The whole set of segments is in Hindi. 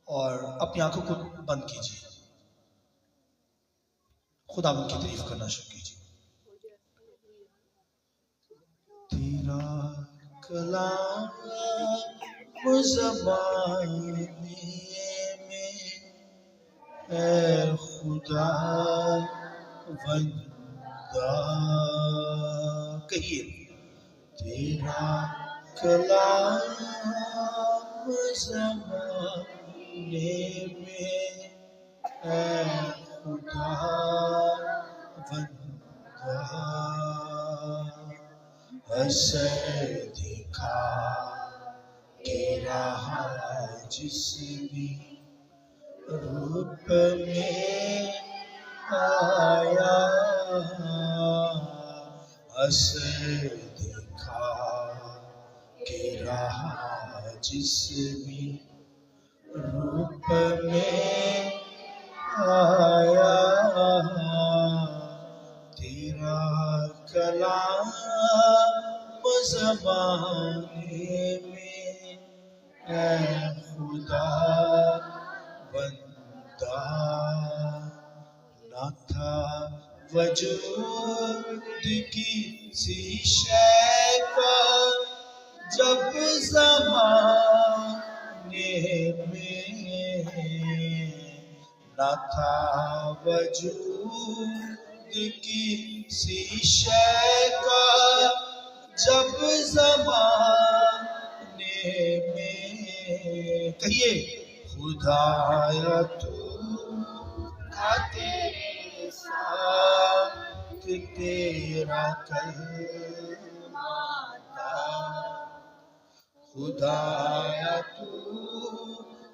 और अपनी आंखों को बंद कीजिए, खुदा की तारीफ करना शुरू कीजिए। तेरा कलाम ज़बानी में है खुदा वंदा, कहिए तेरा कलाम ज़बानी में है खुदा वंदा, असर दिखा के रहा जिस भी रूप में आया, असर दिखा के रहा जिस भी रूप में आया, तेरा कलाम ज़बानी में है खुदा बंदा, ना था वजूद किसी शय का जब ज़माने में, ना था वजूद किसी शय का जब ज़माने में, कहिए खुदाया तू था तेरे साथ तेरा कलमा था, खुदाया तू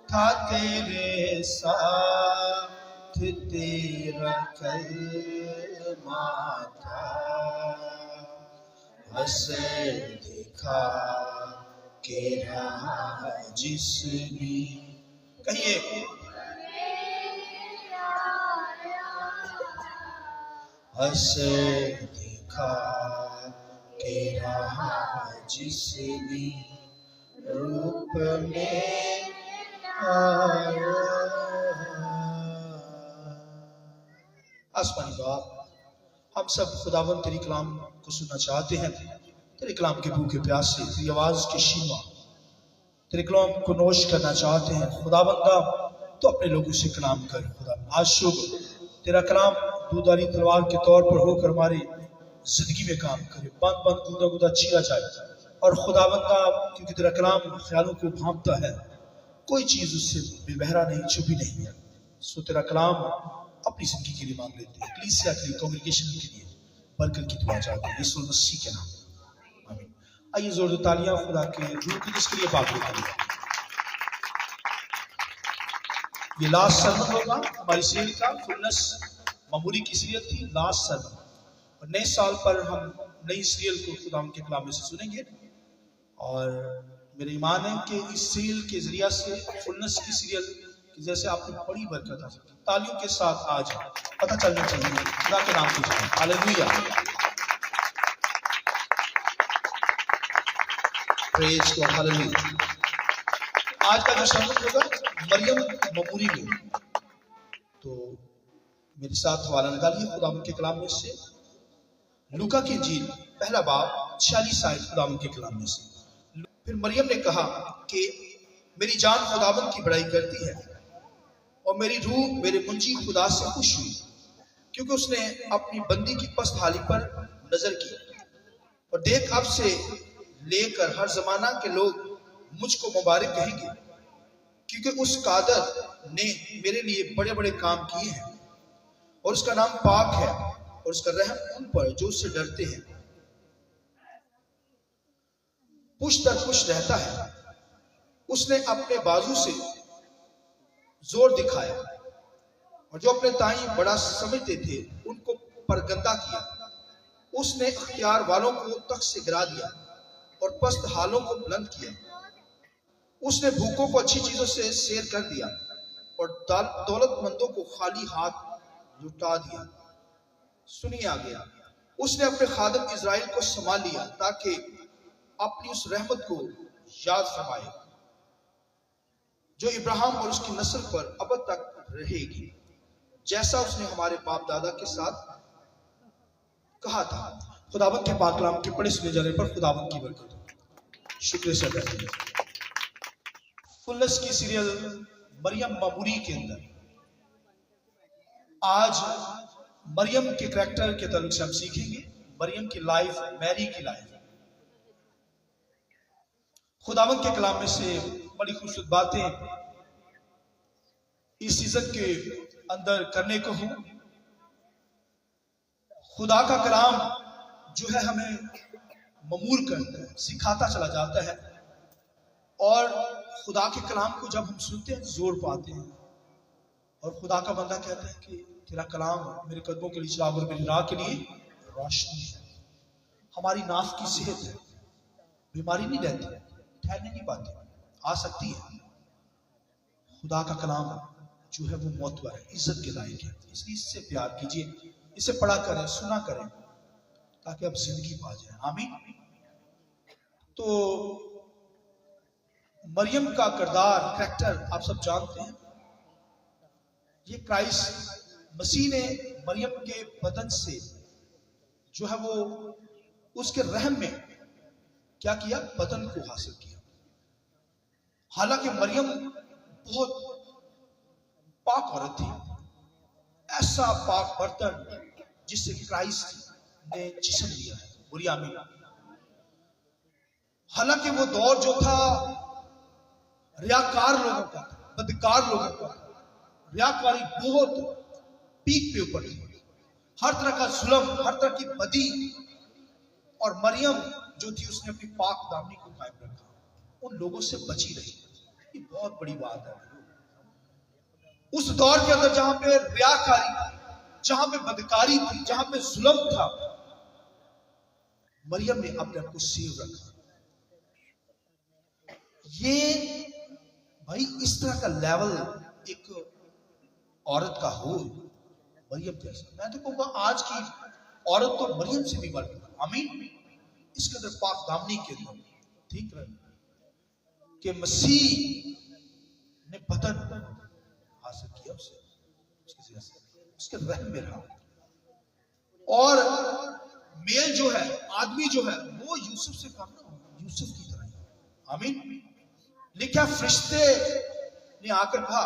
था तेरे साथ तेरा कलमा था, असर दिखा के रहा जिस भी, कहिए असर दिखा के रहा जिस भी रूप में आया। आसमानी बाप, हम सब खुदावन तेरी कलाम को सुनना चाहते हैं, तेरे कलाम के भूखे प्यास से, तेरी आवाज के शीमा तेरे कलाम को नोश करना चाहते हैं। खुदावंदा तो अपने लोगों से कलाम कर। खुदा आज शुभ तेरा कलाम दूधारी तलवार के तौर पर होकर हमारी जिंदगी में काम करे, बंद बंद गुदा गुदा छीला जाए। और खुदावंदा क्योंकि तेरा कलाम ख्यालों को भांपता है, कोई चीज उससे बेबहरा नहीं, छुपी नहीं है। सो तेरा कलाम अपनी जिंदगी के लिए मांग लेते हैं, कलीसिया के लिए, कांग्रेगेशन के लिए बरकत की दुआ चाहते हैं यीशु मसीह के नाम, आमीन। आइए जोरदार तालियां खुदा के रूह की जिसके लिए पाक करें। ये लास्ट सर्मन होगा हमारी सीरियल का, फुलनेस ममूरी की सीरियल थी, लास्ट सर्मन। और नए साल पर हम नई सीरियल को खुदा के कलाम में से सुनेंगे। और मेरा ईमान है कि इस सीरियल के जरिया से, फुलनेस की सीरियल की जैसे आपको बड़ी बरकत आ सकती है। तालियों के साथ आज पता चलना चाहिए खुदा के नाम की जय, हालेलुया, प्रेज गॉड, हालेलुया। आज का जो सर्मन होगा मरियम ममूरी में, तो मेरे साथ हवाला निकालिए खुदा के कलाम में से, लूका की इंजील पहला बाब 46 आयत खुदा के कलाम में से। फिर मरियम ने कहा कि मेरी जान खुदावन की बड़ाई करती है और मेरी रूह मेरे मुंजी खुदा से खुश हुई, क्योंकि उसने अपनी बंदी की पस्त हाली पर नजर की। और देख, अब से लेकर हर जमाना के लोग मुझको मुबारक कहेंगे, क्योंकि उस कादर ने मेरे लिए बड़े बड़े काम किए हैं। और उसका नाम पाक है और उसका रहम उन पर जो उससे डरते हैं पुष्ट दर पुष्ट रहता है। उसने अपने बाजू से जोर दिखाया और जो अपने ताई बड़ा समझते थे उनको परगंदा किया। उसने अख्तियार वालों को तख्त से गिरा दिया और पस्त हालों को बुलंद किया। उसने भूखों को अच्छी चीजों से सैर कर दिया और दौलतमंदों को खाली हाथ लुटा दिया। सुनिए आगे, उसने अपने खादम इज़राइल को संभाल लिया ताकि अपनी उस रहमत को याद फरमाए जो इब्राहिम और उसकी नस्ल पर अब तक रहेगी, जैसा उसने हमारे बाप दादा के साथ कहा था। खुदावंद के पाक कलाम के पढ़े सुने जाने पर खुदावंद की बरकत। शुक्र से बैठे फुलनेस की सीरियल मरियम ममूरी के अंदर आज मरियम के करैक्टर के ताल्लुक से हम सीखेंगे, मरियम की लाइफ, मैरी की लाइफ। खुदावंद के कलाम में से बड़ी खूबसूरत बातें इस सीजन के अंदर करने को हूं। खुदा का कलाम जो है हमें ममूर करता है, सिखाता चला जाता है, और खुदा के कलाम को जब हम सुनते हैं जोर पाते हैं। और खुदा का बंदा कहता है कि तेरा कलाम मेरे कदमों के लिए चिराग और मेरी राह के लिए रोशनी है। हमारी नाफ की सेहत है, बीमारी नहीं रहती, ठहरने की बात आ सकती है। खुदा का कलाम जो है वो मोतबर है, इज्जत के लायक है, इसलिए इससे प्यार कीजिए, इसे पढ़ा करें, सुना करें, ताकि आप जिंदगी पा जाए। आमीन। तो मरियम का किरदार, करैक्टर आप सब जानते हैं। ये क्राइस्ट मसीह ने मरियम के बदन से जो है वो उसके रहम में क्या किया, बदन को हासिल किया। हालांकि मरियम बहुत पाक औरत थी, ऐसा पाक बर्तन जिससे क्राइस्ट ने जिस्म लिया है। बुरी आमीन। हालांकि वो दौर जो था रियाकार लोगों का, बदकार लोगों का, रियाकारी बहुत पीक पे ऊपर थी, हर तरह का जुल्म, हर तरह की बदी। और मरियम जो थी उसने अपनी पाक दामनी को कायम रखा, उन लोगों से बची रही। ये बहुत बड़ी बात है। उस दौर के अंदर जहां पे रियाकारी, जहां पे बदकारी थी, जहां पे जुल्म था, मरियम ने अपने आप को सेव रखा। ये भाई इस तरह का लेवल एक औरत का हो, मरियम जैसा। मैं तो कहूंगा आज की औरत तो मरियम से भी बढ़ गई। आमीन। इसके अंदर पाक दामनी के अंदर ठीक रहे कि मसीह ने बदन हासिल किया, उसके रहम में रहा। और मेल जो है, आदमी जो है, वो यूसुफ से कम ना हो, यूसुफ की तरह। आमीन। लिखा फरिश्ते ने आकर कहा,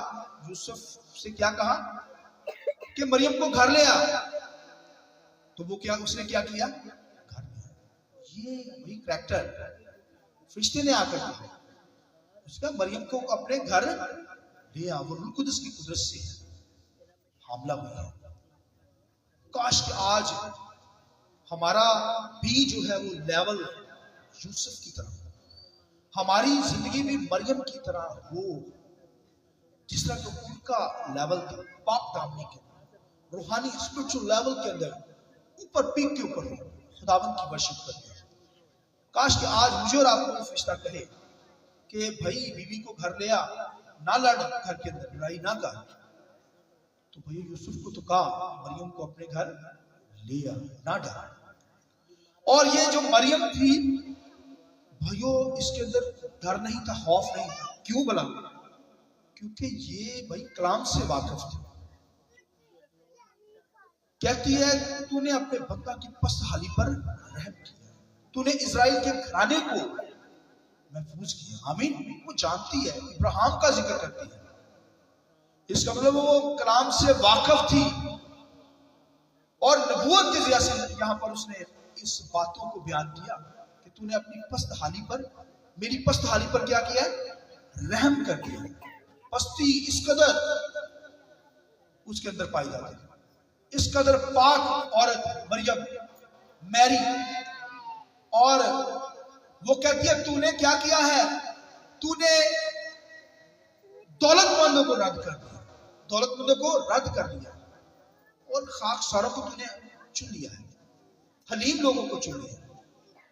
यूसुफ से क्या कहा कि मरियम को घर ले आ। तो वो क्या, उसने क्या किया, घर ले। ये वही करैक्टर फरिश्ते ने आकर कहा, उसका मरियम को अपने घर ले आ। वो रूह कुदस की कुदरत से हमला हुआ है। काश कि आज हमारा भी जो है वो लेवल यूसुफ की तरह, हमारी जिंदगी भी मरियम की तरह हो, जिस तरह का उनका लेवल था पाक दामनी के, रूहानी स्पिरिचुअल लेवल के अंदर, ऊपर पीक के ऊपर हो, खुदावंद की वर्शिप करते। काश कि आज मुझे और आपको फरिश्ता कहे कि भाई बीवी को घर ले आ, ना लड़, घर के अंदर लड़ाई ना कर। तो भाई यूसुफ को तो कहा मरियम को अपने घर ले आ, ना डर। और ये जो मरियम थी भाइयों, इसके अंदर डर नहीं था, खौफ नहीं था। क्यों भला? क्योंकि ये भाई कलाम से वाकिफ थी। कहती है तूने अपने बंदा की पस्तहाली पर रहम किया, तूने इजराइल के घराने को महफूज किया। आमीन। वो जानती है, इब्राहिम का जिक्र करती है, इसका मतलब वो कलाम से वाकिफ थी। और नबूवत के जरिए से यहां पर उसने इस बातों को बयान किया कि तूने अपनी पस्तहाली पर, मेरी पस्तहाली पर क्या किया, रहम कर दिया। पस्ती इस कदर उसके अंदर पाई जाती है, इस कदर पाक औरत मरियम, मैरी। और वो कहती है तूने क्या किया है, तूने दौलतमंदों को रद्द कर दिया, दौलतमंदों को रद्द कर दिया, और खाकसारों को तूने चुन लिया है, हलीम लोगों को चुन लिया।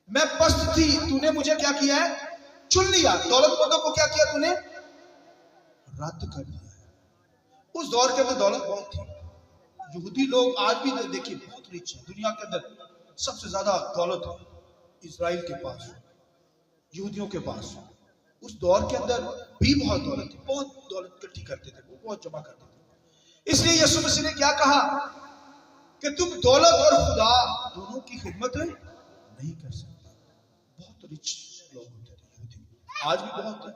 मैं पस्त थी, तूने मुझे क्या किया है, चुन लिया। दौलतमंदों को क्या किया, तूने रद्द कर दिया है। उस दौर के अंदर दौलत बहुत थी। यहूदी लोग आज भी देखिए बहुत रिच है, दुनिया के अंदर सबसे ज्यादा दौलत है इजराइल के पास, यहूदियों के पास। उस दौर के अंदर भी बहुत दौलत थी, बहुत दौलत इकट्ठी करते थे, वो बहुत जमा करते थे। इसलिए यीशु मसीह ने क्या कहा कि तुम दौलत और खुदा दोनों की खिदमत नहीं कर सकते। बहुत रिच लोग होते थे यहूदी, आज भी बहुत है।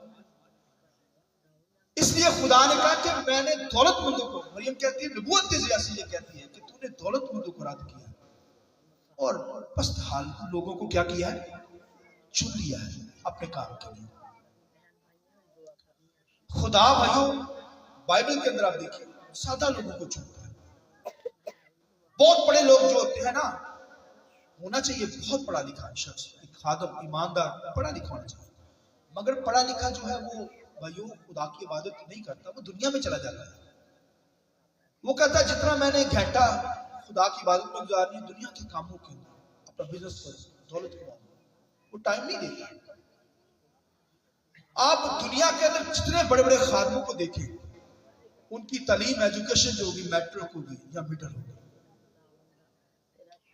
इसलिए खुदा ने कहा कि मैंने दौलतमंदों को, मरियम कहती है, नबूवत के ज़रिए से ये कहती है कि तूने दौलतमंदों को रद्द किया और पस्त हाल लोगों को क्या किया है, चुन लिया है अपने काम के लिए। खुदा भाइयों बाइबल के अंदर आप देखिए सादा लोगों को चुनता है। बहुत बड़े लोग जो होते हैं ना, होना चाहिए बहुत पढ़ा लिखा शख्स, एक खादम, ईमानदार, पढ़ा लिखा होना चाहिए, मगर पढ़ा लिखा जो है वो भाइयों खुदा की इबादत नहीं करता, वो दुनिया में चला जाता है। वो कहता है जितना मैंने घंटा खुदा की इबादत में गुजारनी है दुनिया के कामों के अंदर, अपना बिजनेस पर, दौलत कमाऊंगा, वो टाइम नहीं देता। आप दुनिया के अंदर जितने बड़े बड़े खादमों को देखें, उनकी तालीम, एजुकेशन जो होगी मैट्रिक होगी या मिडल होगी।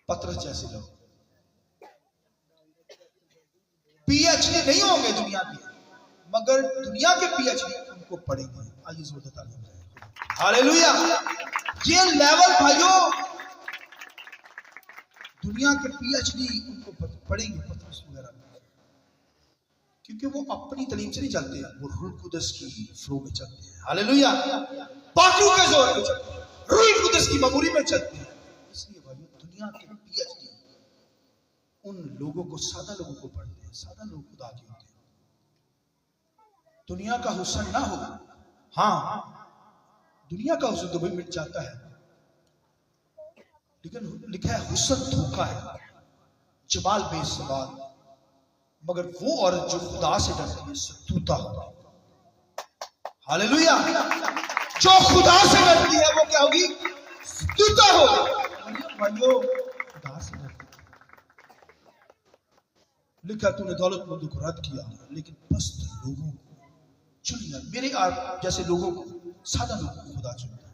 पतरस जैसे लोग पीएचडी नहीं होंगे दुनिया के, मगर दुनिया के पीएचडी उनको पढ़ेंगे। आइए जोरदार तालियां बजाएं, हालेलुया। ये लेवल भाइयों, दुनिया के पीएचडी उनको पढ़ेंगे पतरस वगैरह, क्योंकि वो अपनी तालीम से नहीं चलते, वो रूह कुदस की फ्लो में चलते हैं। हालेलुया, पाकू के जोर पे चलते हैं, रूह कुदस की ममूरी में चलते हैं। इसलिए भाइयों दुनिया के पीएचडी उन लोगों को, सादा लोगों को पढ़ते हैं। सादा लोग खुदा के होते हैं। दुनिया का हुस्न ना हो, हाँ दुनिया का हुस्न तो भाई मिट जाता है, लेकिन लिखा है हुस्न धोखा है, जमाल बेसवाल, मगर वो औरत जो खुदा से डरती है सतूता होगी। हालेलुया, जो खुदा से डरती है वो क्या होगी, सतूता होगी। भाइयों खुदा से डरती, लिखा तूने दौलतमंदों को रद्द किया लेकिन पस्त लोगों को चुन लिया। मेरे आप जैसे लोगों को, सादा लोगों को खुदा चुनता है।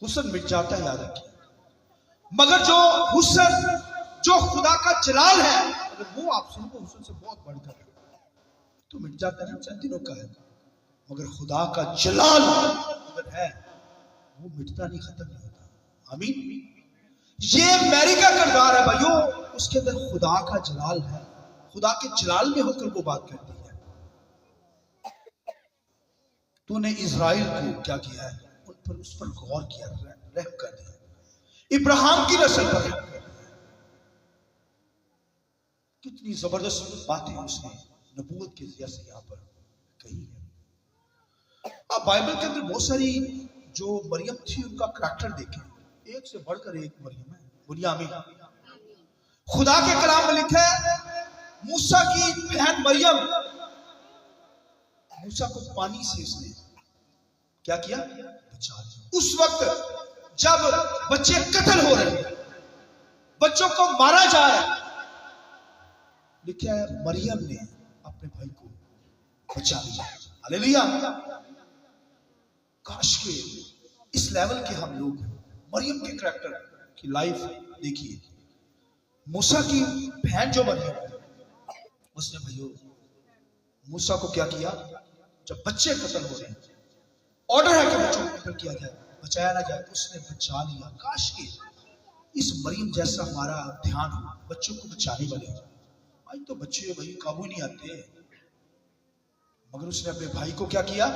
हुस्न मिट जाता है याद रखिए, मगर जो हुस्न, जो खुदा का जलाल है, अगर वो आप सुनो हुस्न से बहुत बढ़कर तो मिट जाता है, चंद दिनों का है, मगर खुदा का जलाल अगर है वो मिटता नहीं, खत्म नहीं होता। आमीन। ये मैरी का किरदार है भाइयों, उसके अंदर खुदा का जलाल है, खुदा के जलाल में होकर वो बात करती है। तूने इज़राइल को क्या किया है, उन पर, उस पर गौर किया, रहम कर दिया, इब्राहिम की नस्ल पर रहम कर दिया। कितनी जबरदस्त बातें उसने नबूवत के जरिए से यहाँ पर कही है। आप बाइबल के अंदर बहुत सारी जो मरियम थी उनका करैक्टर देखें, एक से बढ़कर एक मरियम है। बुनियामीन, खुदा के कलाम में लिखा है मूसा की बहन मरियम, मूसा को पानी से इसने क्या किया, बचा लिया। उस वक्त जब बच्चे कत्ल हो रहे हैं, बच्चों को मारा जा रहा है, लिखा है मरियम ने अपने भाई को बचा लिया। हालेलुया। काश के इस लेवल के हम लोग मरियम के करैक्टर की लाइफ देखिए। मूसा की बहन जो मरियम, उसने भाइयों मूसा को क्या किया, जब बच्चे कत्ल हो रहे हैं, ऑर्डर है कि बच्चों को कत्ल किया जाए, बचाया ना जाए, उसने बचा लिया। काश के इस मरियम जैसा हमारा ध्यान हो, बच्चों को बचाने वाले। आज तो बच्चे भाई काबू नहीं आते, मगर उसने अपने भाई को क्या किया,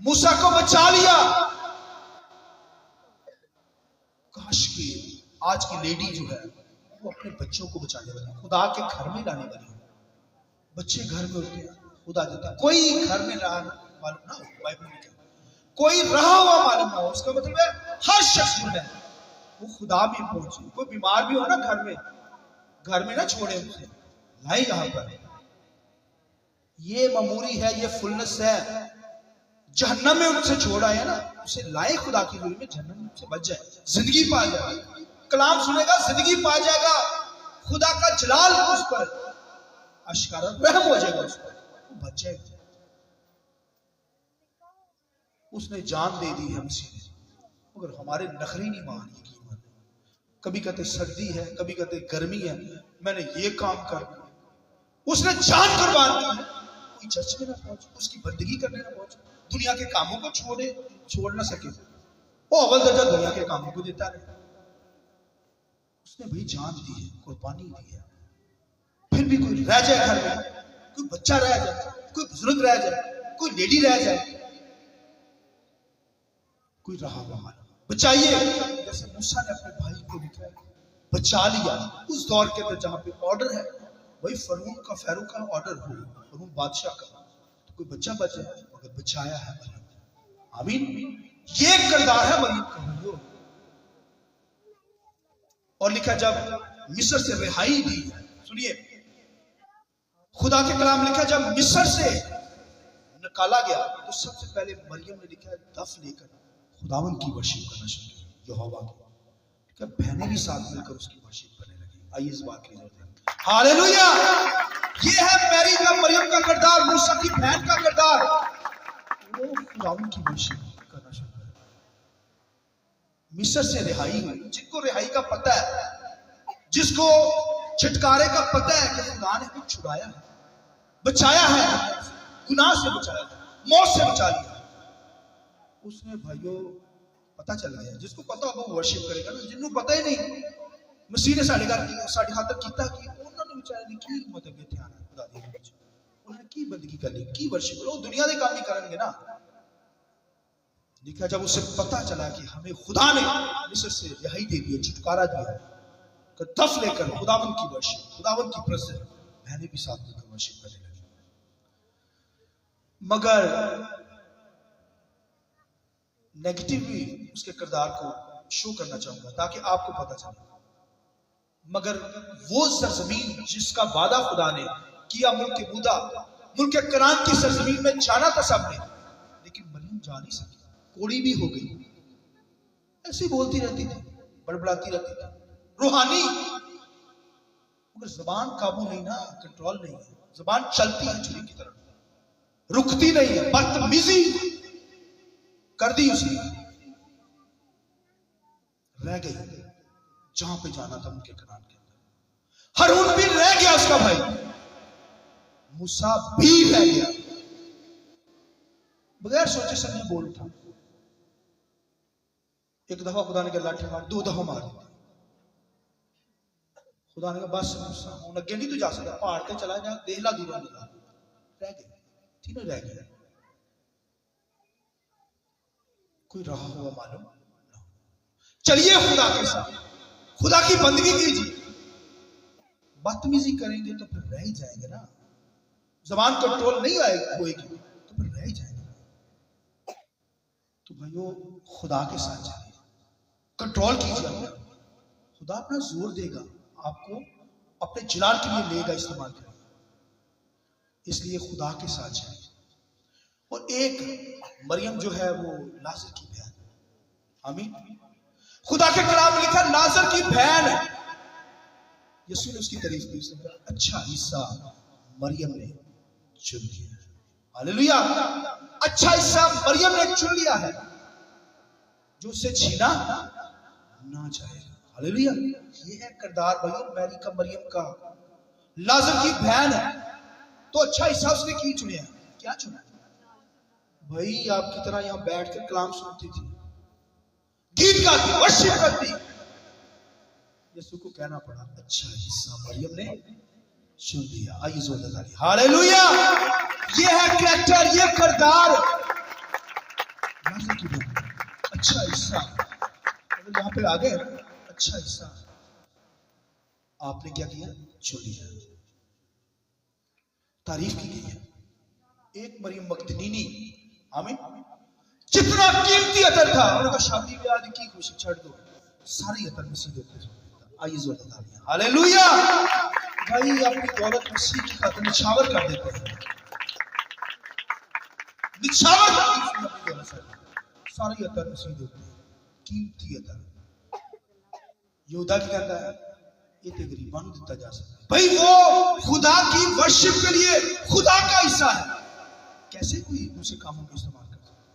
मूसा को बचा लिया। काश की आज की लेडी जो है वो अपने बच्चों को बचाने वाली, खुदा के घर में लाने वाली। बच्चे घर में होते हैं, खुदा देता है। कोई घर में रहा मालूम ना हो, बाइबल में कोई रहा हुआ मालूम ना हो, उसका मतलब है हर शख्स जो है वो खुदा में पहुंचे। कोई बीमार भी हो ना घर में ना छोड़े, उसे लाए यहाँ पर। ये ममूरी है, ये फुलनेस है। जहन्नम में उनसे छोड़ा है ना, उसे लाए खुदा की दूरी में, जहन्नम से बच जाए, जिंदगी पा जाए, कलाम सुनेगा जिंदगी पा जाएगा, खुदा का जलाल उस पर अश्कारा रहम हो जाएगा, उस पर वो बच जाएगा। उसने जान दे दी है मसीह ने, मगर हमारे नखरी नहीं मान ये कीमत। कभी कहते सर्दी है, कभी कहते गर्मी है, मैंने ये काम करना। उसने जान कुर्बान की है, कोई चर्च में ना पहुंचे, उसकी बंदगी करने ना पहुंचे, दुनिया के कामों को छोड़ ना सके, वो अव्वल दर्जा दुनिया के कामों को देता रहे। उसने भाई जान दी है, कुर्बानी दी है, फिर भी कोई रह जाए घर में, कोई बच्चा रह जाए, कोई बुजुर्ग रह जाए, कोई लेडी रह जाए, कोई रहा वहां बचाइए। जैसे मूसा ने अपने भाई को लिखा, बचा लिया। उस दौर के अंदर जहां पे ऑर्डर है, वही फरून का फैरो का ऑर्डर हो, फरून बादशाह का, तो कोई बच्चा बचे, मगर बचाया है मरियम। आमीन। ये किरदार है मरियम का। और लिखा जब मिस्र से रिहाई दी, सुनिए खुदा के कलाम लिखा जब मिस्र से निकाला गया तो सबसे पहले मरियम ने लिखा दफ लेकर खुदावन की वर्शिप करना शुरू की, यहोवा की। बहनें भी साथ मिलकर उसकी वर्शिप करने लगी। आइए इस बात की जरूरत है। हालेलुया। ये है मैरी का, मरियम का किरदार, मूसा की बहन का किरदार। वो खुदावन की वर्शिप करना शुरू कर, मिस्र से रिहाई हुई। जिनको रिहाई का पता है, जिसको छुटकारे का पता है कि खुदा ने कुछ छुड़ाया है, बचाया है, गुनाह से बचाया है, मौत से बचा लिया, उसने भाइयों पता चल गया। जिसको पता हो वो वर्शिप करेगा ना। जिन्होंने पता ही नहीं, मसीह ने साढ़े खातर किया कि उन्होंने बेचारे ने की मतलब ध्यान खुदा दी, उन्होंने की बंदगी कर ली, की वर्शिप करो, दुनिया के काम ही करेंगे ना। लिखा जब उसे पता चला कि हमें खुदा ने मिस्र से रिहाई दे दी, छुटकारा दिया, तो दफ लेकर खुदावन की वर्शिप, खुदावन की प्रेजेंस, बहनें भी साथ मिलकर वर्शिप करने लगी। मगर नेगेटिव भी उसके किरदार को शो करना चाहूंगा ताकि आपको पता चले। मगर वो सरजमीन जिसका वादा खुदा ने किया, मुल्क मूदा, मुल्क कनान की सरजमीन में जाना था सबने, लेकिन मरियम जा नहीं सकी, कोड़ी भी हो गई, ऐसी बोलती रहती थी, बड़बड़ाती रहती थी, रूहानी, मगर जबान काबू नहीं ना, कंट्रोल नहीं है, जबान चलती है छुरी की तरह, रुकती नहीं है, बदतमीजी कर दी उसने, रह गई जहां पे जाना था उनके कनान के अंदर। हारून भी रह गया, उसका भाई मूसा भी रह गया, बगैर सोचे समझे बोल उठा। एक दफा खुदा ने कहा लाठी मार, दो दफा मार दी। खुदा ने कहा बस मूसा हूं अगे नहीं तू जा सकता, पहाड़ पे चला जा, देख ला दूर निकाल। रह गए, तीनों रह गए। कोई रहा हुआ मालूम? चलिए खुदा के साथ, खुदा की बंदगी कीजिए। बदतमीजी करेंगे तो फिर रह ही जाएंगे ना, जबान कंट्रोल नहीं होएगी तो फिर रह ही जाएंगे। तो भाइयों खुदा के साथ चलिए, कंट्रोल कीजिए। खुदा अपना जोर देगा, आपको अपने जलाल के लिए लेगा, इस्तेमाल करेगा। इसलिए खुदा के साथ चलिए। और एक मरियम जो है वो नाज़र की बहन, आमीन। खुदा के कलाम लिखा नाज़र की बहन, यीशु ने उसकी तारीफ की, उसने कहा अच्छा हिस्सा मरियम ने चुन लिया। हालेलुया। अच्छा हिस्सा मरियम ने चुन लिया है जो उससे छीना ना जाएगा। हालेलुया। ये है किरदार भाई मैरी का, मरियम का, नाज़र की बहन है तो अच्छा हिस्सा उसने की चुनिया। क्या चुना भाई? आपकी तरह यहां बैठकर कलाम सुनती थी, गीत गाती, वर्शिप करती। यीशु को कहना पड़ा अच्छा हिस्सा मरियम ने चुन लिया। आइए जोरदार ताली। हालेलुया। ये है कैरेक्टर, ये किरदार की बहन। अच्छा हिस्सा यहां पे आ गए, अच्छा हिस्सा आपने क्या किया? चुन लिया। तारीफ की गई है। एक मरियम मगदलीनी, आमीन, जितना कीमती अतर था, उन्होंने कहा शादी ब्याह की खुशी छोड़ दो, सारी अतर मसीह देते। आइए जोरदार तालियां। हालेलुया। भाई अपनी दौलत मसीह की खातिर निछावर कर देते हैं, निछावर कर देते हैं, सारी अतर मसीह देते हैं, कीमती अतर। यहूदा की कहता है ये तो गरीबां को दिता जा सकता है। भाई वो खुदा की वर्शिप के लिए खुदा का हिस्सा है। कैसे कोई दूसरे कामों में इस्तेमाल कर सकता है?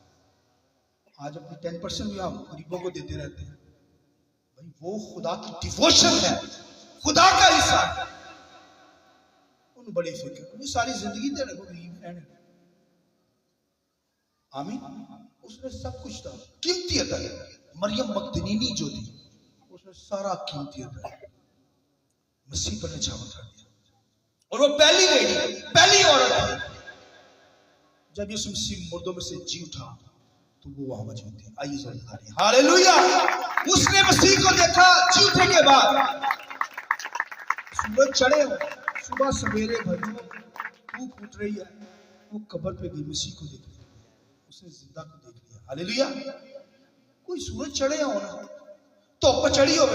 आज अपनी 10% भी हम गरीबों को देते रहते हैं। भाई वो खुदा की डिवोशन है, खुदा का हिस्सा है। उन बड़ी फिक्र, सारी जिंदगी दे रहे गरीब रहने। आमीन। उसने सब कुछ था, कीमती अता। मरियम मगदलीनी जो थी उसने सारा कीमती अता मसीह पर निछावर कर दिया, और वो पहली लेडी, पहली औरत थी जब यीशु मसीह मुर्दों में से जी उठा तो वो वहां मौजूद थी। आइए जोरदार हालेलुया। उसने मसीह को देखा जी उठने के बाद। सूरज चढ़े हो, सुबह सवेरे भाइयों धूप फूट रही है, वो कब्र पे गई मसीह को देख लिया, उसने जिंदा को देख लिया। हालेलुया। कोई सूरज चढ़े हो ना, धुप चढ़ी हो,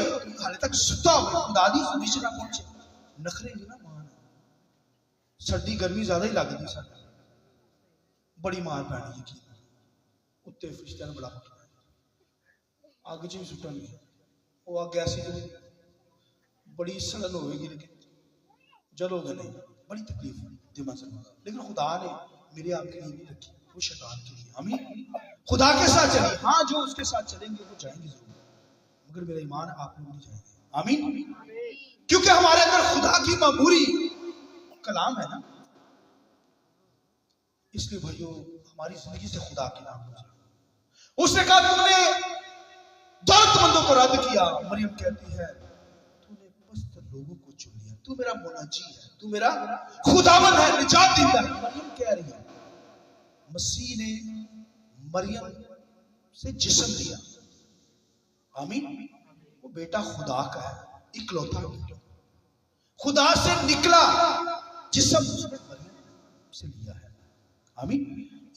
हाले तक सुता हो, खुदा दी नीचे ना पहुंचे, नखरे नहीं ना मान। सर्दी गर्मी ज्यादा ही लगती सा, बड़ी मार पैनी है उत्ते फरिश्तियां ने बड़ा पकड़ा अग च भी सुटनगे, वो अग ऐसी बड़ी सड़न होगी लेकिन जलोगे नहीं, बड़ी तकलीफ दिमाग से। लेकिन खुदा ने मेरे आपके लिए नहीं रखी, वो शैतान के लिए। आमीन। खुदा के साथ चलिए, हाँ जो उसके साथ चलेंगे वो जाएंगे जरूर, मगर मेरा ईमान आप लोग नहीं जाएंगे। आमीन। क्योंकि हमारे अंदर खुदा की ममूरी कलाम है ना, इसलिए भाइयों हमारी जिंदगी से खुदा के नाम हो। उसने कहा तूने दौलतमंदों को रद्द किया। मरियम कहती है तूने पस्त लोगों को चुन लिया, तू मेरा मुनाजी है, तू मेरा खुदावंद है, निजात देता है। मरियम कह रही है मसीह ने मरियम से जिस्म दिया। आमीन। वो बेटा खुदा का है, इकलौता बेटा, खुदा से निकला जिस्म उसने मरियम से लिया है। आमीन।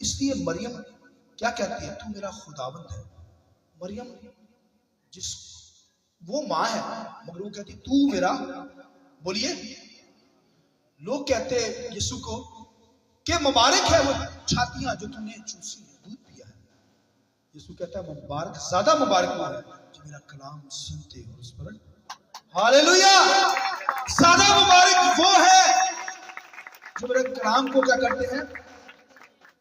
इसलिए मरियम क्या कहती है, तू मेरा खुदावंद है। मरियम जिस वो माँ है, मगर वो कहती तू मेरा, बोलिए, लोग कहते यीशु को कि मुबारक है वो छातियां जो तूने चूसी है, दूध पिया है। यीशु कहता है मुबारक, ज्यादा मुबारक वो है जो मेरा कलाम सुनते हो उस पर। हालेलुया। ज्यादा मुबारक वो है जो मेरे कलाम को क्या करते हैं,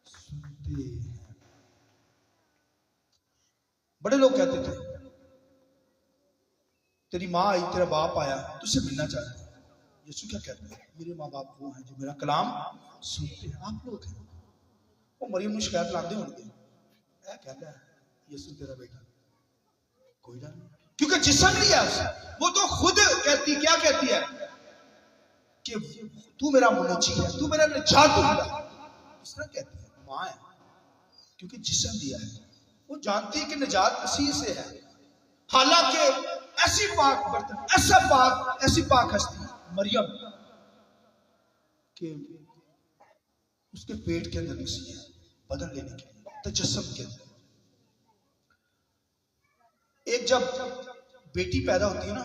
सुनते हैं। बड़े लोग कहते थे तेरी माँ आई, तेरा बाप आया, तुझसे मिलना चाहते हैं। यीशु क्या कहते हैं, मेरे माँ बाप वो हैं जो मेरा कलाम सुनते हैं। आप लोग हैं वो मरियम ने शिकायत लाते होंगे, क्या कहता है यीशु तेरा बेटा, कोई डर नहीं, क्योंकि जिस्म लिया उसे। वो तो खुद कहती, क्या कहती है कि तू मेरा मुनज्जी है, तू मेरा निजात दूंगा, इस तरह कहती है। माँ है क्योंकि जिस्म दिया है, वो जानती है कि निजात मसीह से है। हालांकि ऐसी पाक बर्तन, ऐसा पाक, ऐसी पाक हस्ती मरियम के उसके पेट के अंदर मसीह है, बदल लेने के लिए, तजस्सुम के अंदर। एक जब बेटी पैदा होती है ना,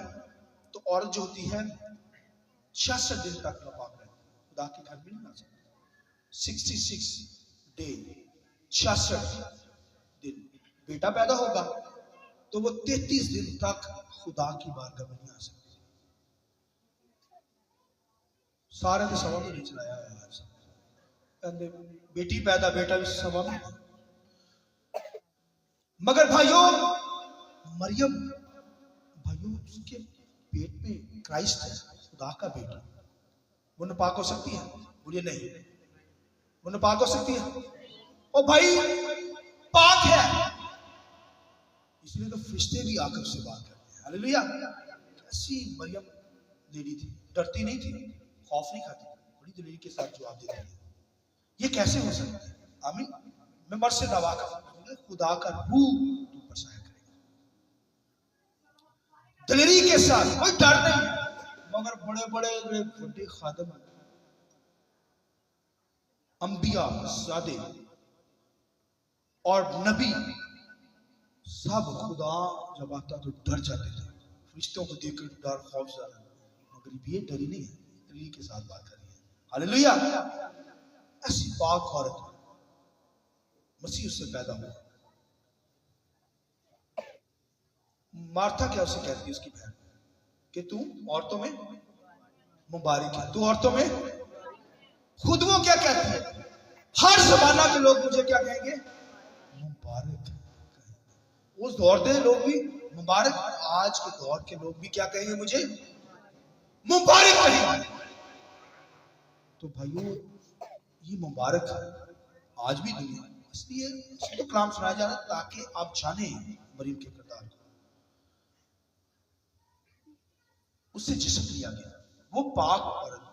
तो औरत जो होती है 66 दिन तक नापाक रहती है, खुदा के घर में नहीं आ सकती। 66 डे, 66 दिन बेटा पैदा होगा तो वो 33 दिन तक खुदा की बारगाह में नहीं आ सकती। सारे तो सवा में नहीं चलाया है, बेटी पैदा, बेटा भी सवा में। मगर भाइयों मरियम, भाइयों उसके पेट में क्राइस्ट है, खुदा का बेटा, वो नापाक हो सकती है? बोलिए नहीं, वो नापाक हो सकती है? ओ भाई पाक है, इसलिए तो फरिश्ते भी आकर उससे बात करते हैं। हालेलुया। ऐसी मरियम लेडी थी, डरती नहीं थी, खौफ नहीं खाती, बड़ी दिलेरी के साथ जवाब देती है। ये कैसे हो सकता है? आमीन। मैं मर्द से दावा करता, खुदा का रूह तुम पर साया करेगा, दिलेरी के साथ, कोई डर नहीं। मगर बड़े बड़े बड़े खादम, अंबिया, सादे और नबी सब खुदा जब आता तो डर जाते थे, फरिश्तों को देखकर डर, खौफ ज्यादा। मगर ये डरी नहीं है, दिली के साथ बात कर रही है। हालेलुया। ऐसी पाक औरत मसीह उससे पैदा हुआ। मार्था क्या उसे कहती है उसकी बहन कि तू औरतों में मुबारक है, तू औरतों में। खुद वो क्या कहती है, हर जमाना के लोग मुझे क्या कहेंगे, मुबारक। उस दौर के लोग भी मुबारक, आज के दौर के लोग भी क्या कहेंगे, मुझे मुबारक कहेंगे। तो भाइयों ये मुबारक है आज भी दुनिया, इसलिए तो कलाम सुनाया जा रहा है ताकि आप जाने मरियम के किरदार को। उससे जिस्म लिया गया, वो पाक औरत,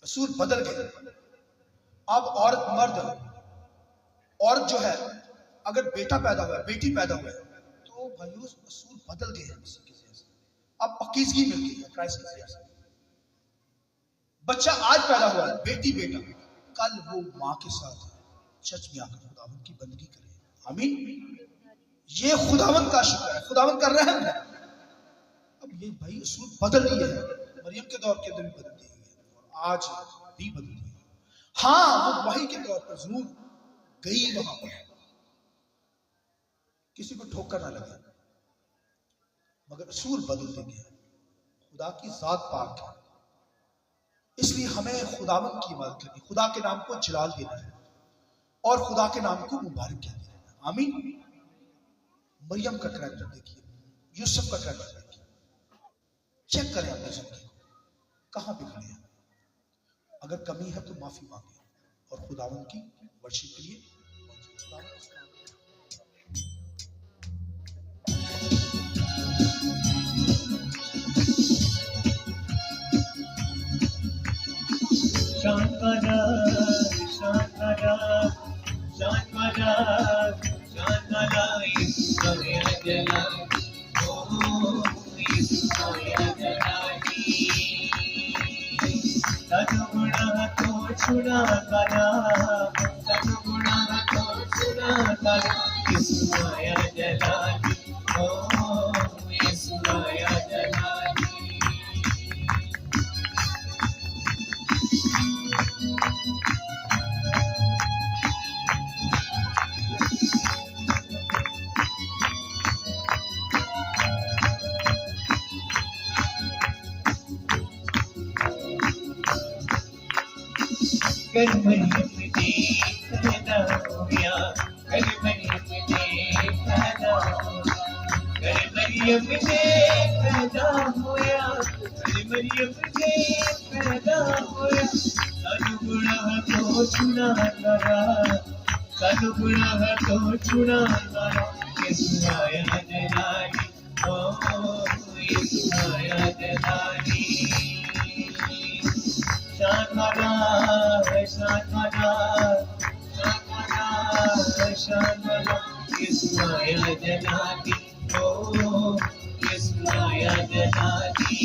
असूल बदल गए। अब औरत मर्द, औरत जो है अगर बेटा पैदा हुआ है, बेटी पैदा हुआ है, तो भाइयों असूल बदल गए हैं किसी के जैसे। अब पकीजगी मिल गई है क्राइस्ट के जैसे। बच्चा आज पैदा हुआ है, बेटी बेटा, कल वो माँ के साथ चर्च में आकर खुदावंद की बंदगी करे। आमीन। ये खुदावंद का शुक्र है, खुदावंद का रहम है। अब ये भाई असूल बदल रही है, मरियम के दौर के अंदर भी बदल दी है और आज भी बदल रही है। हाँ, वो वही के तौर पर जरूर गई वहां पर, किसी को ठोकर ना लगे, मगर असूल बदल देंगे। खुदा की जात पाक है, इसलिए हमें खुदावंद की इबादत करनी, खुदा के नाम को जलाल देना है और खुदा के नाम को मुबारक कहते हैं। आमीन। मरियम का करैक्टर देखिए, यूसुफ का करैक्टर देखिए, चेक करें अपनी जिंदगी को, कहां पे खड़े हैं। अगर कमी है तो माफी मांगे और खुदावंद की वर्शिप के लिए शांतरा शांतरा शांतरा शांतरा ईश्वरया जला ओ ईश्वरया जलानी सद्गुणा तो छुड़ा करा सद्गुणा तो छुड़ा करा ईश्वरया जलानी ओ ईश्वरया जलानी कर मरियम ने पैदा हुआ, कर मरियम ने पैदा हुआ, कर मरियम ने पैदा हुआ, कर मरियम ने पैदा हुआ। सद्गुणा तो छुड़ा करा, सद्गुणा तो छुड़ा करा, ईश्वरया जलानी ओ ईश्वरया जलानी। शांतरा शांतरा शांतरा शांतरा ईश्वरया जलानी ओ ईश्वरया जलानी।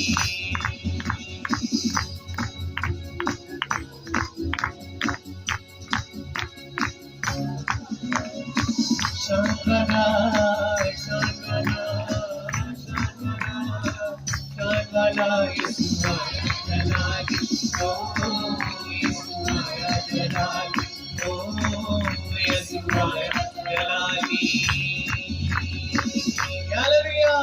शांतरा शांतरा शांतरा शांतरा ईश्वरया जलानी ओ ईश्वरया जलानी ओ ईश्वरया जलानी। हालेलुया।